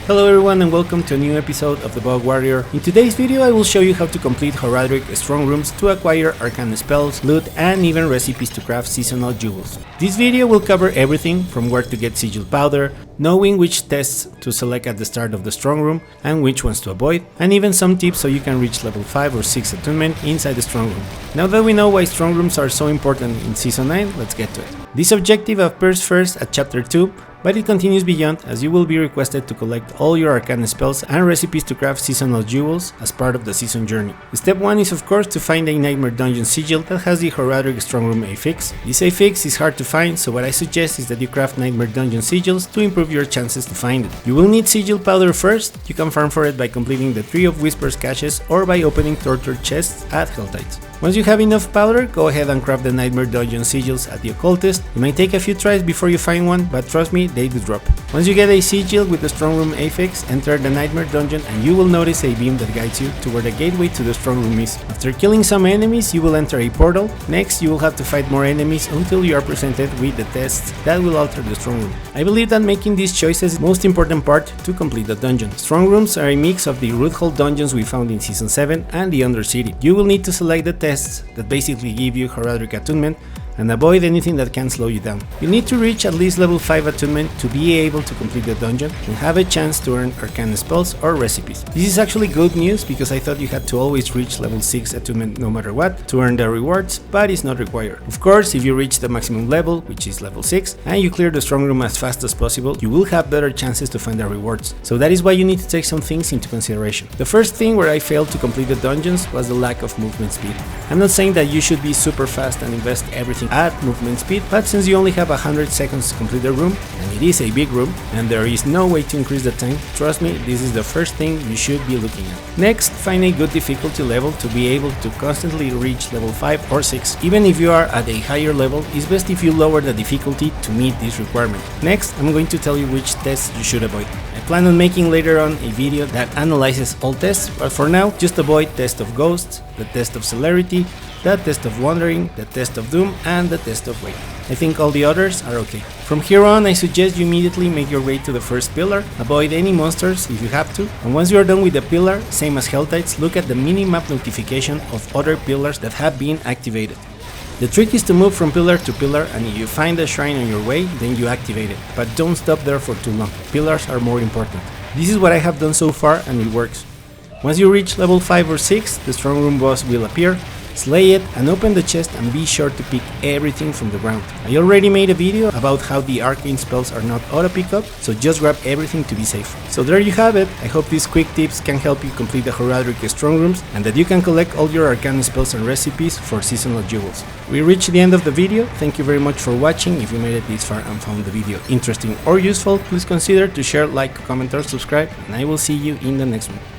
Hello everyone and welcome to a new episode of the Bug Warrior. In today's video I will show you how to complete Horadric Strongrooms to acquire Arcana Spells, loot and even recipes to craft seasonal jewels. This video will cover everything from where to get Sigil Powder, knowing which tests to select at the start of the Strongroom and which ones to avoid, and even some tips so you can reach level 5 or 6 Attunement inside the Strongroom. Now that we know why Strongrooms are so important in Season 9, let's get to it. This objective appears first at Chapter 2, but it continues beyond as you will be requested to collect all your Arcana spells and recipes to craft seasonal jewels as part of the season journey. Step 1 is of course to find a Nightmare Dungeon Sigil that has the Horadric Strongroom affix. This affix is hard to find, so what I suggest is that you craft Nightmare Dungeon Sigils to improve your chances to find it. You will need Sigil Powder first. You can farm for it by completing the Tree of Whispers caches or by opening tortured chests at Helltides. Once you have enough powder, go ahead and craft the Nightmare Dungeon Sigils at the Occultist. It might take a few tries before you find one, but trust me, they do drop. Once you get a Sigil with the Strongroom affix, enter the Nightmare Dungeon and you will notice a beam that guides you to where the gateway to the Strongroom is. After killing some enemies, you will enter a portal. Next, you will have to fight more enemies until you are presented with the tests that will alter the Strongroom. I believe that making these choices is the most important part to complete the dungeon. Strongrooms are a mix of the Root Hole dungeons we found in Season 7 and the Undercity. You will need to select the tests that basically give you Horadric Attunement and avoid anything that can slow you down. You need to reach at least level 5 Attunement to be able to complete the dungeon and have a chance to earn Arcana Spells or recipes. This is actually good news because I thought you had to always reach level 6 Attunement no matter what to earn the rewards, but it's not required. Of course, if you reach the maximum level, which is level 6, and you clear the Strongroom as fast as possible, you will have better chances to find the rewards. So that is why you need to take some things into consideration. The first thing where I failed to complete the dungeons was the lack of movement speed. I'm not saying that you should be super fast and invest everything at movement speed, but since you only have 100 seconds to complete the room, and it is a big room, and there is no way to increase the time, trust me, this is the first thing you should be looking at. Next, find a good difficulty level to be able to constantly reach level 5 or 6. Even if you are at a higher level, it's best if you lower the difficulty to meet this requirement. Next, I'm going to tell you which tests you should avoid. I plan on making later on a video that analyzes all tests, but for now, just avoid Test of Ghosts, the Test of Celerity, the Test of Wandering, the Test of Doom, and the Test of Weight. I think all the others are okay. From here on, I suggest you immediately make your way to the first pillar, avoid any monsters if you have to, and once you are done with the pillar, same as Helltides, look at the mini-map notification of other pillars that have been activated. The trick is to move from pillar to pillar, and if you find a shrine on your way, then you activate it, but don't stop there for too long. Pillars are more important. This is what I have done so far and it works. Once you reach level 5 or 6, the Strongroom boss will appear. Slay it and open the chest and be sure to pick everything from the ground. I already made a video about how the Arcane spells are not auto pickup, so just grab everything to be safe. So there you have it. I hope these quick tips can help you complete the Horadric Strongrooms and that you can collect all your Arcana spells and recipes for seasonal jewels. We reached the end of the video. Thank you very much for watching. If you made it this far and found the video interesting or useful, please consider to share, like, comment or subscribe, and I will see you in the next one.